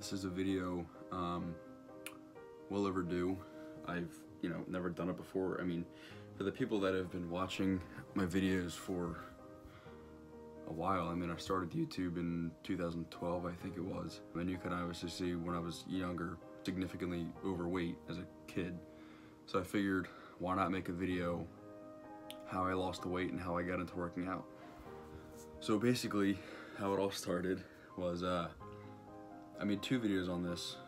This is a video well overdue. I've never done it before. I mean, for the people that have been watching my videos for a while, I mean, I started YouTube in 2012, I think it was. And you can obviously see when I was younger, significantly overweight as a kid. So I figured, why not make a video how I lost the weight and how I got into working out. So basically, how it all started was I made 2 videos on this.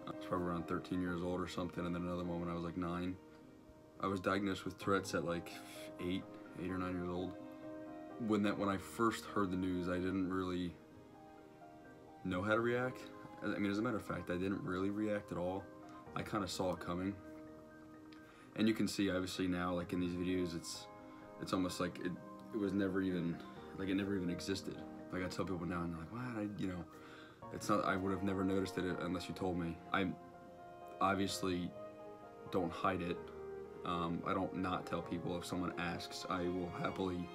I was probably around 13 years old or something, and then another one when I was like 9. I was diagnosed with Tourette's at like 8 or 9 years old. When I first heard the news, I didn't really know how to react. I mean, as a matter of fact, I didn't really react at all. I kind of saw it coming. And you can see, obviously now, like in these videos, it's almost like it was never even, like it never even existed. Like I tell people now, and they're like, what? It's not, I would have never noticed it unless you told me. I obviously don't hide it. I don't not tell people. If someone asks, I will happily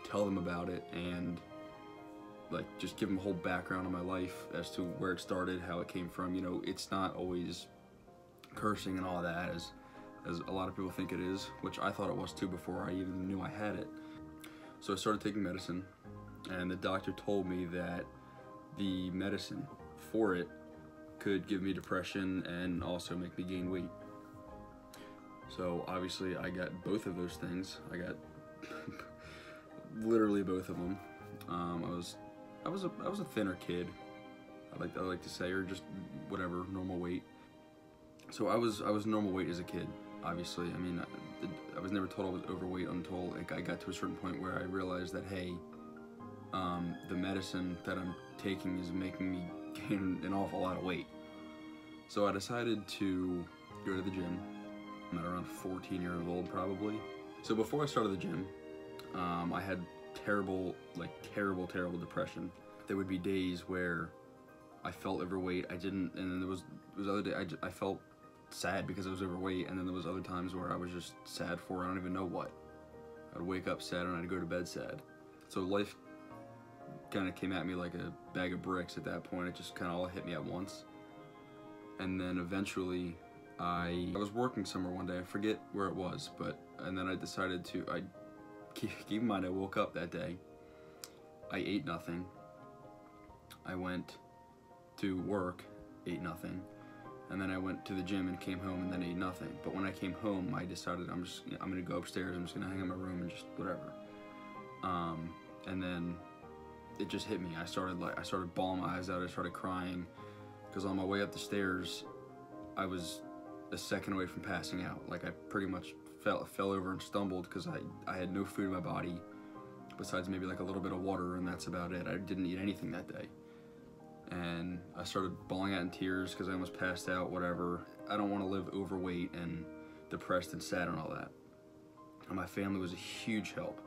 tell them about it and like just give them a whole background of my life as to where it started, how it came from. It's not always cursing and all that as a lot of people think it is, which I thought it was too before I even knew I had it. So I started taking medicine, and the doctor told me that the medicine for it could give me depression and also make me gain weight. So obviously I got both of those things. I got literally both of them. I was a thinner kid, I like to say, or just whatever, normal weight. So I was normal weight as a kid, obviously. I mean, I was never told I was overweight until like I got to a certain point where I realized that, hey, the medicine that I'm taking is making me gain an awful lot of weight. So I decided to go to the gym. I'm at around 14 years old, probably. So before I started the gym, I had terrible depression. There would be days where I felt overweight. I didn't, and then there was other days I felt sad because I was overweight, and then there was other times where I was just sad for I don't even know what. I'd wake up sad and I'd go to bed sad. So life kind of came at me like a bag of bricks at that point. It just kind of all hit me at once. And then eventually I was working somewhere one day, I forget where it was, and then I decided to, keep in mind I woke up that day, I ate nothing, I went to work, ate nothing, and then I went to the gym and came home and then ate nothing. But when I came home, I decided I'm gonna go upstairs, I'm just gonna hang in my room and just whatever. And then it just hit me. I started bawling my eyes out, I started crying, because on my way up the stairs, I was a second away from passing out. Like I pretty much fell over and stumbled because I had no food in my body besides maybe like a little bit of water, and that's about it. I didn't eat anything that day. And I started bawling out in tears because I almost passed out, whatever. I don't want to live overweight and depressed and sad and all that. And my family was a huge help.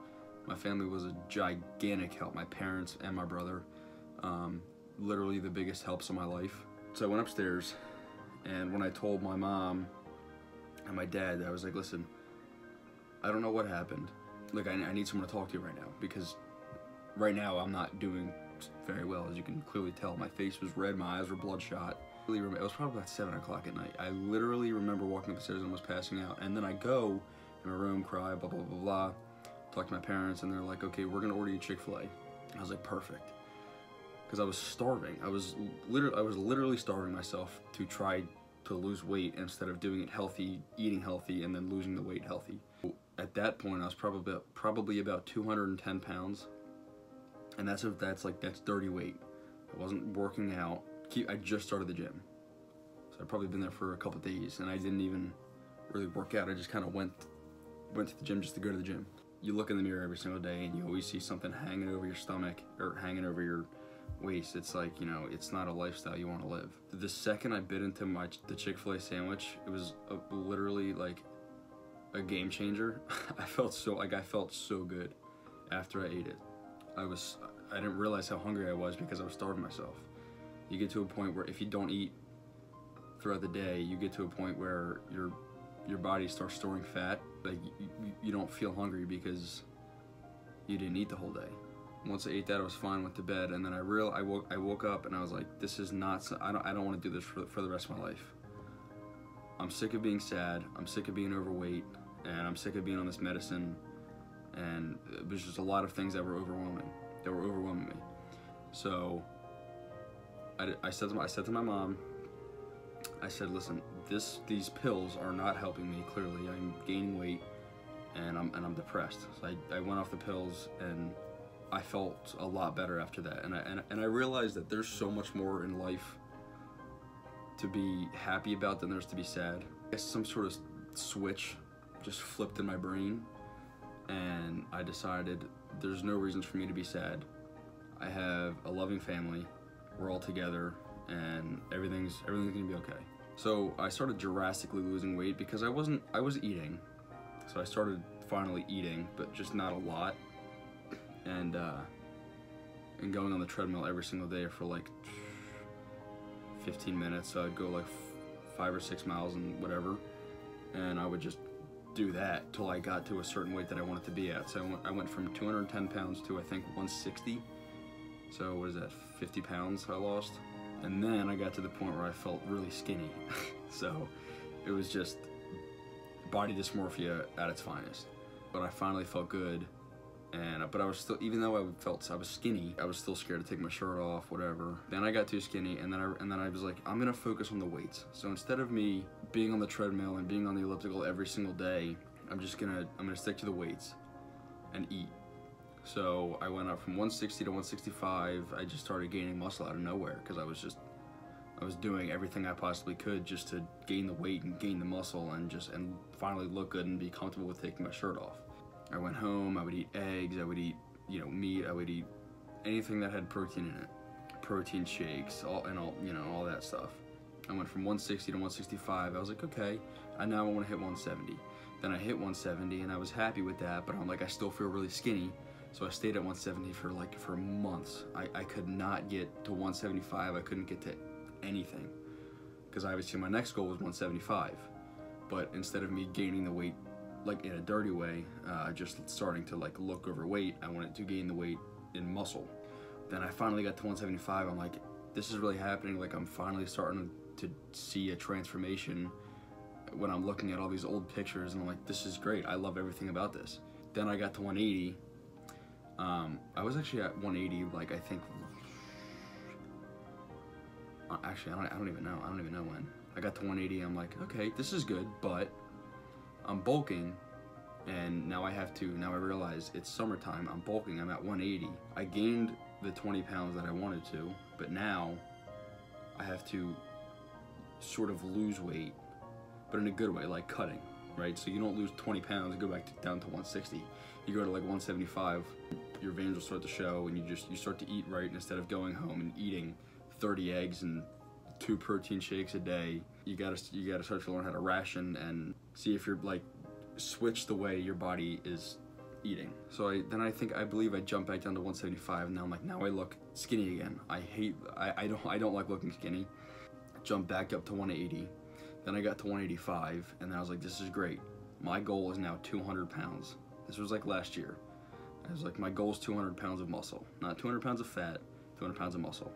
My family was a gigantic help. My parents and my brother, literally the biggest helps in my life. So I went upstairs, and when I told my mom and my dad, I was like, listen, I don't know what happened. Like, I need someone to talk to right now, because right now I'm not doing very well, as you can clearly tell. My face was red, my eyes were bloodshot. It was probably about 7 o'clock at night. I literally remember walking up the stairs and almost passing out. And then I go in my room, cry, blah, blah, blah, blah, talk to my parents, and they're like, okay, we're gonna order you Chick-fil-A. I was like, perfect. Because I was starving. I was literally starving myself to try to lose weight instead of doing it healthy, eating healthy, and then losing the weight healthy. At that point, I was probably about 210 pounds, and that's dirty weight. I wasn't working out. I just started the gym, so I'd probably been there for a couple of days, and I didn't even really work out. I just kind of went to the gym just to go to the gym. You look in the mirror every single day, and you always see something hanging over your stomach or hanging over your waist. It's like, it's not a lifestyle you want to live. The second I bit into the Chick-fil-A sandwich, it was literally like a game changer. I felt so good after I ate it. I didn't realize how hungry I was because I was starving myself. You get to a point where if you don't eat throughout the day, you get to a point where your body starts storing fat. Like you don't feel hungry because you didn't eat the whole day. Once I ate that, I was fine, went to bed, and then I woke up and I was like, this is not, I don't want to do this for the rest of my life. I'm sick of being sad, I'm sick of being overweight, and I'm sick of being on this medicine, and there's just a lot of things that were overwhelming me. So I said to my mom, I said, listen, these pills are not helping me. Clearly, I'm gaining weight, and I'm depressed. So I went off the pills, and I felt a lot better after that. And I realized that there's so much more in life to be happy about than there's to be sad. I guess some sort of switch just flipped in my brain, and I decided there's no reasons for me to be sad. I have a loving family. We're all together, and everything's gonna be okay. So I started drastically losing weight because I was eating. So I started finally eating, but just not a lot, and going on the treadmill every single day for like 15 minutes. So I'd go like 5 or 6 miles and whatever, and I would just do that till I got to a certain weight that I wanted to be at. So I went from 210 pounds to, I think, 160. So what is that, 50 pounds I lost? And then I got to the point where I felt really skinny. So it was just body dysmorphia at its finest. But I finally felt good, but I was still, even though I was skinny, I was still scared to take my shirt off, whatever. Then I got too skinny, and then I was like, I'm gonna focus on the weights. So instead of me being on the treadmill and being on the elliptical every single day, I'm gonna stick to the weights and eat. So I went up from 160 to 165. I just started gaining muscle out of nowhere because I was doing everything I possibly could just to gain the weight and gain the muscle and finally look good and be comfortable with taking my shirt off. I went home, I would eat eggs, I would eat, meat, I would eat anything that had protein in it. Protein shakes, all that stuff. I went from 160 to 165. I was like, okay, now I want to hit 170. Then I hit 170 and I was happy with that, but I'm like, I still feel really skinny. So I stayed at 170 for months. I could not get to 175. I couldn't get to anything, because obviously my next goal was 175. But instead of me gaining the weight like in a dirty way, just starting to like look overweight, I wanted to gain the weight in muscle. Then I finally got to 175. I'm like, this is really happening. Like, I'm finally starting to see a transformation when I'm looking at all these old pictures, and I'm like, this is great. I love everything about this. Then I got to 180. I was actually at 180, like, I think, actually, I don't even know when. I got to 180, I'm like, okay, this is good, but I'm bulking, and now I realize it's summertime, I'm bulking, I'm at 180. I gained the 20 pounds that I wanted to, but now I have to sort of lose weight, but in a good way, like cutting, right? So you don't lose 20 pounds and go down to 160. You go to like 175, your veins will start to show, and you start to eat right instead of going home and eating 30 eggs and 2 protein shakes a day. You gotta start to learn how to ration and see if you're like switch the way your body is eating. So I believe I jumped back down to 175, and now I'm like, now I look skinny again. I don't like looking skinny. Jumped back up to 180. Then I got to 185, and then I was like, this is great. My goal is now 200 pounds. This was like last year. I was like, my goal is 200 pounds of muscle. Not 200 pounds of fat, 200 pounds of muscle.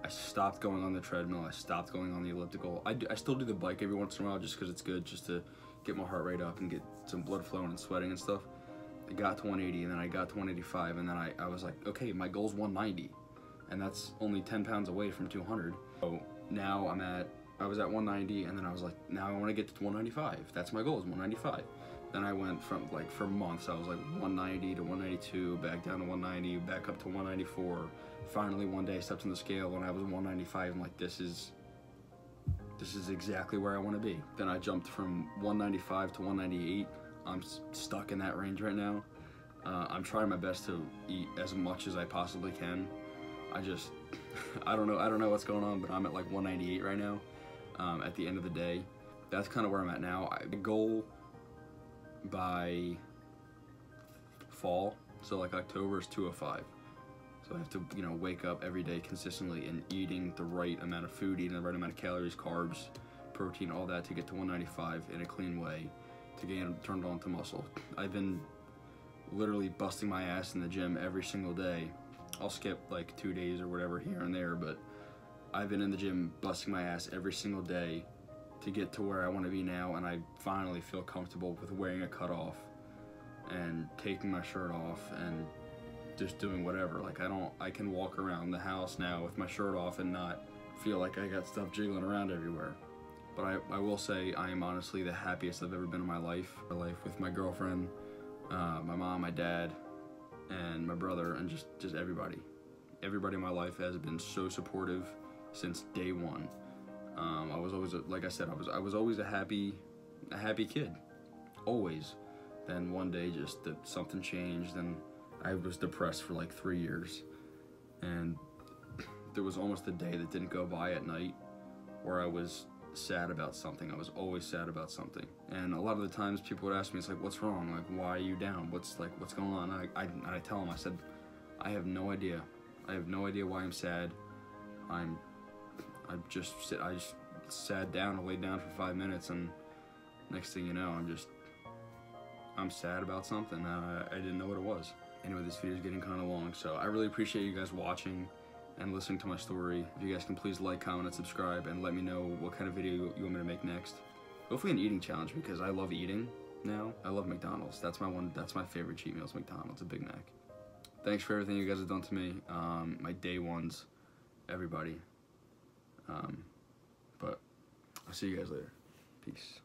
I stopped going on the treadmill. I stopped going on the elliptical. I still do the bike every once in a while just because it's good, just to get my heart rate up and get some blood flowing and sweating and stuff. I got to 180, and then I got to 185, and then I was like, okay, my goal's 190, and that's only 10 pounds away from 200. So now I was at 190, and then I was like, now I want to get to 195. That's my goal, is 195. Then I went from, like, for months, I was like 190 to 192, back down to 190, back up to 194. Finally, one day I stepped on the scale and I was 195. I'm like, this is exactly where I want to be. Then I jumped from 195 to 198. I'm stuck in that range right now. I'm trying my best to eat as much as I possibly can. I don't know what's going on, but I'm at like 198 right now. At the end of the day, that's kind of where I'm at now. The goal by fall, so like October, is 205. So I have to, wake up every day consistently and eating the right amount of food, eating the right amount of calories, carbs, protein, all that to get to 195 in a clean way to get turned on to muscle. I've been literally busting my ass in the gym every single day I'll skip like 2 days or whatever here and there, but I've been in the gym busting my ass every single day to get to where I want to be now, and I finally feel comfortable with wearing a cutoff and taking my shirt off and just doing whatever. Like I can walk around the house now with my shirt off and not feel like I got stuff jiggling around everywhere. But I will say I am honestly the happiest I've ever been in my life. My life with my girlfriend, my mom, my dad, and my brother, and just everybody. Everybody in my life has been so supportive since day one. I was always, like I said, I was always a happy kid, always. Then one day just that something changed, and I was depressed for like 3 years. And there was almost a day that didn't go by at night where I was sad about something. I was always sad about something. And a lot of the times people would ask me, it's like, what's wrong? Like, why are you down? What's going on? And I tell them, I said, I have no idea. I have no idea why I'm sad. I just sat down and laid down for 5 minutes, and next thing you know, I'm sad about something. I didn't know what it was. Anyway, this video is getting kind of long, so I really appreciate you guys watching and listening to my story. If you guys can please like, comment, and subscribe, and let me know what kind of video you want me to make next. Hopefully an eating challenge, because I love eating now. I love McDonald's. That's my favorite cheat meal is McDonald's, a Big Mac. Thanks for everything you guys have done to me. My day ones, everybody. But I'll see you guys later. Peace.